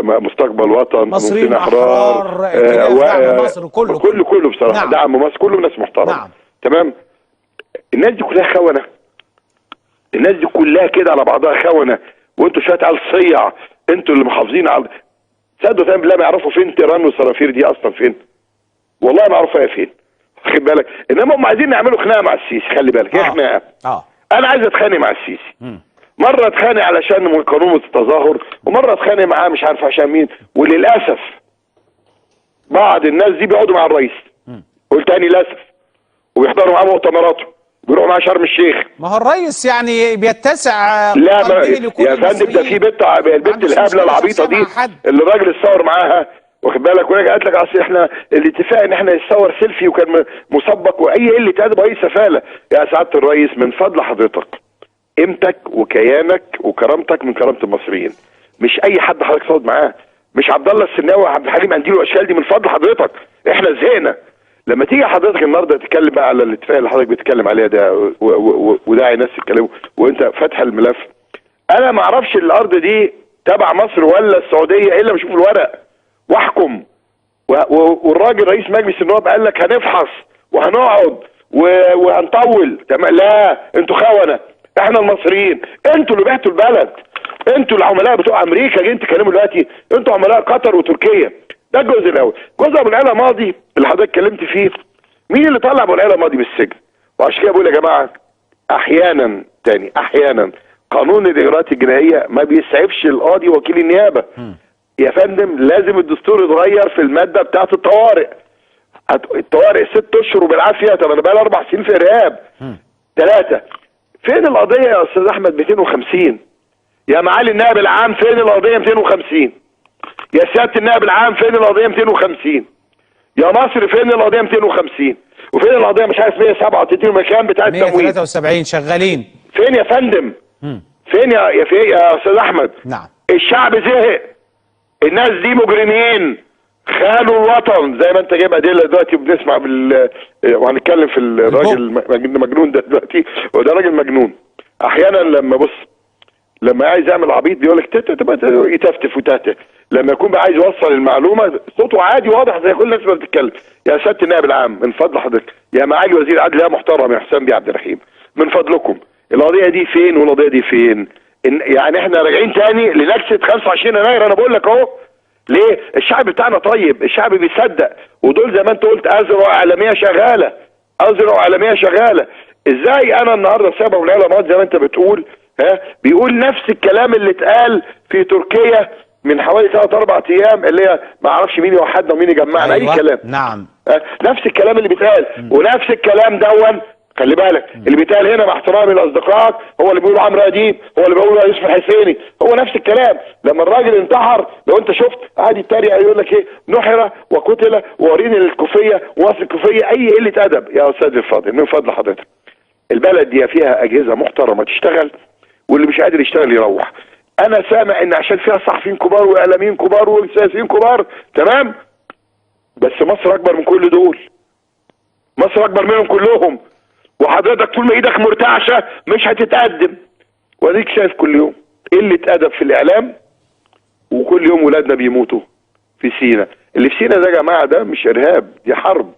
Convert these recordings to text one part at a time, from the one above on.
مستقبل وطن، مصريين احرار، ائتلاف دعم مصر، كله بصراحه. نعم. دعم مصر، كله ناس محترمه. نعم. تمام. الناس دي كلها خونه، الناس دي كلها كده على بعضها خونه، وانتوا شويه عيال صيع، انتوا اللي محافظين على صدقوا فاهم بالله ما يعرفوا فين تيران والصرافير دي اصلا فين. والله ما اعرفها هي فين، واخد بالك؟ انما هم عايزين يعملوا خناقه مع السيسي، خلي بالك هي خناقه. انا عايز اتخانق مع السيسي. مره اتخانق علشان قانون التظاهر، ومره اتخانق معاه مش عارف عشان مين، وللاسف بعض الناس دي بيقعدوا مع الرئيس. قلت تاني للاسف، وبيحضروا معاه مؤتمراته، بيروحوا معاه شرم الشيخ. ما هو الرئيس يعني بيتسع لا يا فندم، ده في البنت الهبله العبيطه دي اللي الراجل اتصور معاها، واخد بالك؟ وهي قالت لك اصل احنا الاتفاق ان احنا نتصور سيلفي، وكان مسبق واي قله ادب واي سفاله. يا سعاده الرئيس من فضل حضرتك قيمتك وكيانك وكرامتك من كرامه المصريين، مش اي حد حضرتك تقعد معاه، مش عبد الله السناوي وعبد الحليم قنديل والاشكال دي. من فضل حضرتك احنا زهقنا. لما تيجي حضرتك النهارده تتكلم بقى على الاتفاق اللي حضرتك بتتكلم عليه ده، وداعي ناس يتكلموا وانت فاتح الملف، انا ما اعرفش الارض دي تبع مصر ولا السعوديه الا بشوف الورق واحكم. والراجل رئيس مجلس النواب قال لك هنفحص وهنقعد وهنطول. تمام؟ لا، انتوا خونه، احنا المصريين، انتوا اللي بعتوا البلد، انتوا العملاء بتوع امريكا جايين تكلموا دلوقتي، انتوا عملاء قطر وتركيا. ده الجزء الاول. جزء ابو العلا ماضي اللي حضرتك اتكلمت فيه، مين اللي طلع ابو العلا ماضي من السجن؟ وعشان كده بقول يا جماعه احيانا تاني احيانا قانون الاجراءات الجنائيه ما بيسعفش القاضي وكيل النيابه. يا فندم لازم الدستور يتغير في الماده بتاعه الطوارئ. الطوارئ 6 اشهر وبالعافيه. طب انا بقالي 4 سنين في ارهاب. 3 فين القضيه يا استاذ احمد 250؟ يا معالي النائب العام فين القضيه 250؟ يا سياده النائب العام فين القضيه 250؟ يا مصر فين القضيه 250؟ وفين القضيه مش عارف 137 مكان بتاع التمويل 173 شغالين فين يا فندم؟ فين يا استاذ احمد؟ نعم. الشعب زهق، الناس دي مجرمين، خانوا الوطن زي ما انت جايب ادله دلوقتي. وبنسمع وهنتكلم في الراجل المجنون ده دلوقتي، وده راجل مجنون. احيانا لما عايز يعمل عبيط بيقول لك يتفتف وتهته، لما يكون بقى عايز يوصل المعلومه صوته عادي واضح زي كل الناس ما بتتكلم. يا سياده النائب العام من فضل حضرتك، يا معالي وزير العدل يا محترم يا حسام بيه عبد الرحيم، من فضلكم القضيه دي فين والقضيه دي فين؟ يعني احنا راجعين تاني لنكسه 25 يناير. انا بقول لك اهو ليه؟ الشعب بتاعنا طيب، الشعب بيصدق، ودول زي ما انت قلت اذرع اعلاميه شغاله، اذرع اعلاميه شغاله. ازاي انا النهارده سبب العلامات زي ما انت بتقول بيقول نفس الكلام اللي اتقال في تركيا من حوالي 3-4 ايام، اللي هي ما اعرفش مين يوحدنا ومين يجمعنا. أيوة. اي كلام. نعم. نفس الكلام اللي بيتقال، ونفس الكلام دون خلي بالك اللي بيتقال هنا مع احترامي لاصدقائك هو اللي بيقوله عمرو اديب، هو اللي بيقوله يوسف الحسيني، هو نفس الكلام. لما الراجل انتحر لو انت شفت قاعد يتريق يقول لك ايه؟ نحر وقتل وارين الكوفيه ووصل الكوفيه. اي قله ادب يا استاذ الفاضل من فضل حضرتك. البلد دي فيها اجهزه محترمه تشتغل، واللي مش قادر يشتغل يروح. انا سامع ان عشان فيها صحفيين كبار واعلاميين كبار وسياسيين كبار، تمام، بس مصر اكبر من كل دول، مصر اكبر منهم كلهم. وحضرتك طول ما ايدك مرتعشه مش هتتقدم. واديك شايف كل يوم قله ادب في الاعلام، وكل يوم ولادنا بيموتوا في سينا. اللي في سينا ده يا جماعه ده مش ارهاب، دي حرب،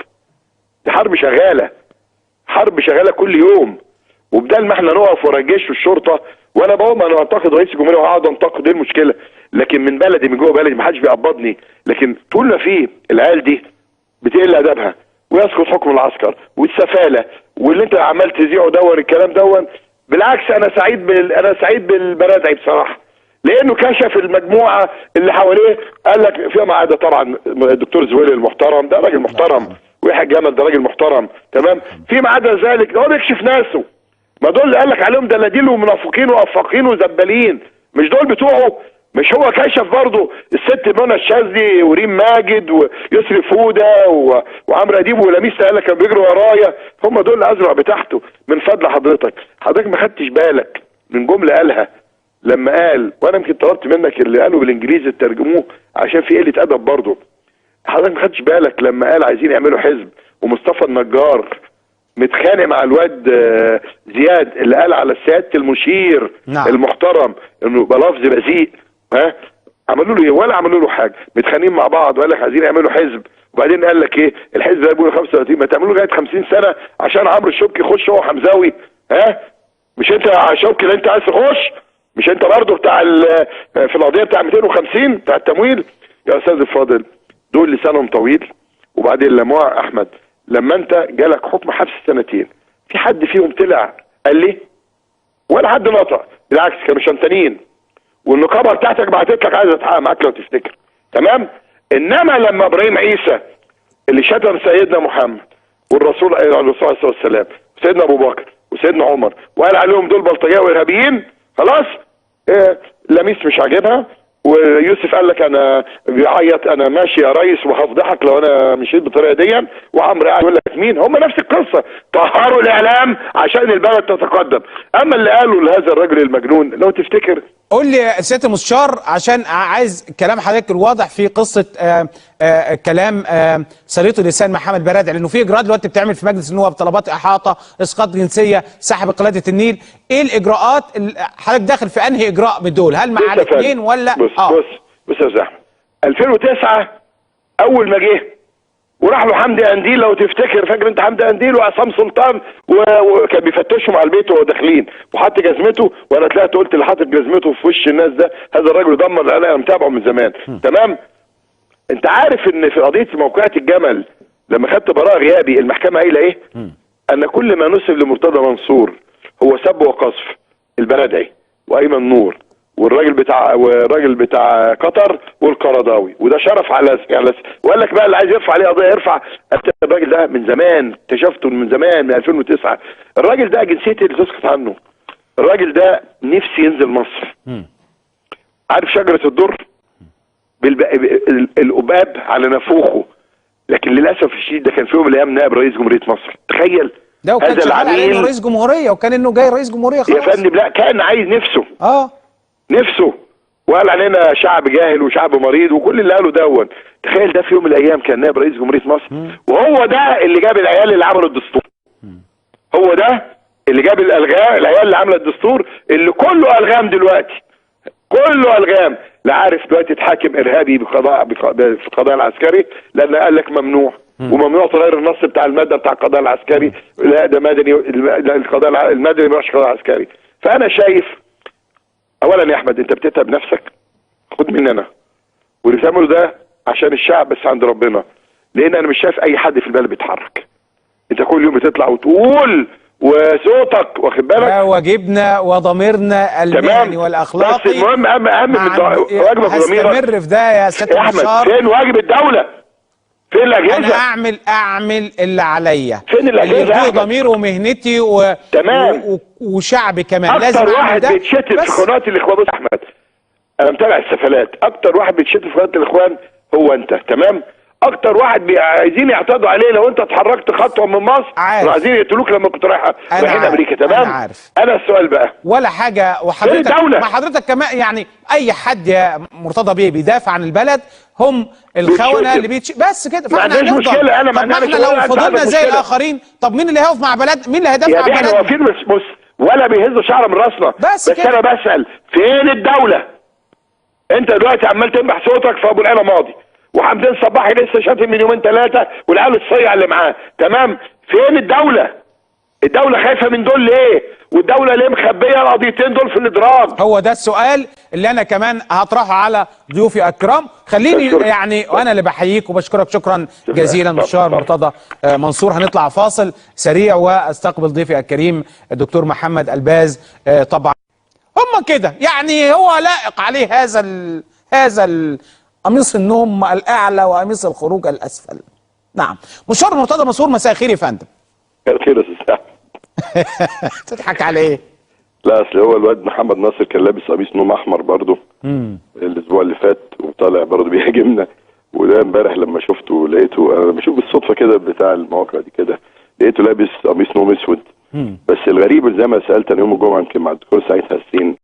دي حرب شغاله، حرب شغاله كل يوم. وبدل ما احنا نقف ورا الجيش والشرطه، وانا بقول ما انا انتقد رئيس الجمهوريه وهقعد انتقد، ايه المشكله؟ لكن من بلدي من جوه بلدي ما حدش بيقبضني. لكن طول ما في العيال دي بتقل ادبها ويسقط حكم العسكر والسفاله واللي انت عمال تذيعه دون الكلام دون، بالعكس انا سعيد بالبرادعي بصراحه، لانه كشف المجموعه اللي حواليه. قال لك فيما عدا طبعا الدكتور زويل المحترم، ده راجل محترم، ويحيى جمل ده راجل محترم، تمام. فيما عدا ذلك هو بيكشف ناسه. ما دول اللي قال لك عليهم دلاديل ومنافقين وافاقين وزبالين، مش دول بتوعه؟ مش هو كشف برضه الست منى الشاذلي وريم ماجد ويسري فوده وعمرو اديب ولميس اللي كانوا بيجروا ورايا؟ هم دول الازرق بتاعته. من فضل حضرتك ما خدتش بالك من جمله قالها لما قال، وانا يمكن طلبت منك اللي قاله بالانجليزي ترجموه عشان في قله ادب برضه. حضرتك ما خدتش بالك لما قال عايزين يعملوا حزب ومصطفى النجار متخانق مع الواد زياد اللي قال على سياده المشير المحترم انه بلفظ بذيء، عملوا له ايه؟ ولا عملوا له حاجه، متخانقين مع بعض وقال لك عايزين يعملوا حزب، وبعدين قال لك ايه؟ الحزب ده بيقول 35، ما تعملوا لغايه 50 سنه عشان عمرو الشبكي يخش هو حمزاوي. ها؟ مش انت يا شبكي اللي انت عايز تخش؟ مش انت برضه بتاع في القضيه بتاع 250 بتاع التمويل؟ يا استاذ الفاضل دول لسانهم طويل. وبعدين لما احمد لما انت جالك حكم حبس 2 سنين، في حد فيهم طلع قال لي؟ ولا حد نطق، بالعكس كانوا شمتانين، والنقابه بتاعتك بعتت لك عايزه تحقق معاك لو تفتكر، تمام؟ انما لما ابراهيم عيسى اللي شتم سيدنا محمد والرسول عليه الصلاه والسلام وسيدنا ابو بكر وسيدنا عمر وقال عليهم دول بلطجيه وارهابيين، خلاص لميس مش عاجبها، ويوسف قال لك انا بيعيط انا ماشي يا ريس وهفضحك لو انا مشيت بالطريقه دي، وعمرو قاعد يقول لك مين؟ هم نفس القصه، طهروا الاعلام عشان البلد تتقدم. اما اللي قالوا لهذا الرجل المجنون لو تفتكر. قول لي يا سياده المستشار، عشان عايز كلام حضرتك الواضح في قصه كلام سليط اللسان محمد برادعي، لانه في اجراءات دلوقتي بتعمل في مجلس النواب، طلبات احاطه، اسقاط جنسيه، سحب قلاده النيل. ايه الاجراءات حضرتك داخل في انهي اجراء من دول؟ هل مع الاثنين ولا بص يا استاذ احمد، 2009 اول ما جه وراح له حمدي قنديل لو تفتكر، فاكر انت حمدي قنديل وعصام سلطان وكان بيفتشهم على البيت وهو داخلين وحط جزمته، وانا طلعت قلت اللي حاطط جزمته في وش الناس ده هذا الراجل دمر، انا متابعه من زمان. تمام؟ انت عارف ان في قضيه موقعة الجمل لما خدت براءه غيابي المحكمه قايله ايه؟ ان كل ما نسب لمرتضى منصور هو سب وقذف البرادعي وايمن نور والراجل بتاع قطر والقرضاوي، وده شرف على وقال لك بقى اللي عايز يرفع عليه قضيه يرفع. الراجل ده من زمان اكتشفته، من زمان من 2009. الراجل ده جنسيتي اللي تسقط عنه. الراجل ده نفسي ينزل مصر. عارف شجره الدر؟ الأباب على نافوخه، لكن للاسف الشديد ده كان في يوم من الايام نائب رئيس جمهوريه مصر. تخيل ده وكان شغال على انه رئيس جمهوريه، وكان انه جاي رئيس جمهوريه خلاص يا فندم. لا كان عايز نفسه وقال علينا شعب جاهل وشعب مريض وكل اللي قاله دون. تخيل ده في يوم من الايام كان نائب رئيس جمهوريه مصر. وهو ده اللي جاب العيال اللي عملوا الدستور. هو ده اللي جاب العيال اللي عملت الدستور اللي كله الغام دلوقتي، كله الغام. لا عارف دلوقتي تحاكم ارهابي في القضاء العسكري لان قال لك ممنوع، وممنوع تغير النص بتاع الماده بتاع القضاء العسكري. لا ده مدني، القضاء المدني ما يبقاش قضاء عسكري. فانا شايف اولا يا احمد انت بتتعب نفسك، خد مني انا واللي بتعمله ده عشان الشعب بس عند ربنا، لان انا مش شايف اي حد في البلد بيتحرك. انت كل يوم بتطلع وتقول وصوتك واخد بالك، ده واجبنا وضميرنا المهني والاخلاقي. بس المهم اهم واجبك وضميرك. هستمر في ده يا سياده احمد. المستشار. فين واجب الدوله؟ فين الاجهزه؟ انا اعمل اللي عليا، فين الاجهزه؟ اللي يرضي ضميري ومهنتي تمام. وشعبي كمان. اكتر لازم واحد بيتشتم في قناه الاخوان. بص احمد انا متابع السفلات، اكتر واحد بيتشتم في قناه الاخوان هو انت. تمام؟ اكتر واحد عايزين يعتدوا عليه لو انت اتحركت خطوه من مصر عايزين يقتلوك لما كنت رايحين امريكا. تمام؟ انا عارف. انا السؤال بقى ولا حاجه، وحضرتك مع حضرتك كمان يعني اي حد يا مرتضى بيه بيدافع عن البلد هم الخونه اللي بس كده. فاحنا مش مشكله. انا احنا لو فضلنا زي الاخرين، طب مين اللي هيقف مع بلد؟ مين اللي هيدافع عن بلد؟ احنا واقفين بص ولا بيهزوا شعر من راسنا. بس انا بسال فين الدوله؟ انت دلوقتي عمال تنبح صوتك في ابو العلا ماضي، وحمدين صباحي لسه شاتم من يومين ثلاثه والعيال الصيع اللي معاه. تمام؟ فين الدوله؟ الدوله خايفه من دول ليه؟ والدوله ليه مخبيه القضيتين دول في الادراج؟ هو ده السؤال اللي انا كمان هطرحه على ضيوفي الكرام. خليني يعني وانا اللي بحييك وبشكرك شكرا جزيلا مستشار مرتضى منصور. هنطلع فاصل سريع واستقبل ضيفي الكريم الدكتور محمد الباز. طبعا هم كده يعني هو لائق عليه هذا قميص النوم الاعلى وقميص الخروج الاسفل. نعم مستشار مرتضى منصور، مساء الخير يا فندم. الخير يا استاذ. تضحك على ايه؟ لا اصل هو الواد محمد ناصر كان لابس قميص نوم احمر برضه الاسبوع اللي فات وطالع برضه بيهاجمنا، وده امبارح لما شفته لقيته، انا بشوف بالصدفه كده بتاع المواقع دي كده لقيته لابس قميص نوم اسود. بس الغريب زي ما سالت انا يوم الجمعه يمكن مع الدكتور سعيد حسين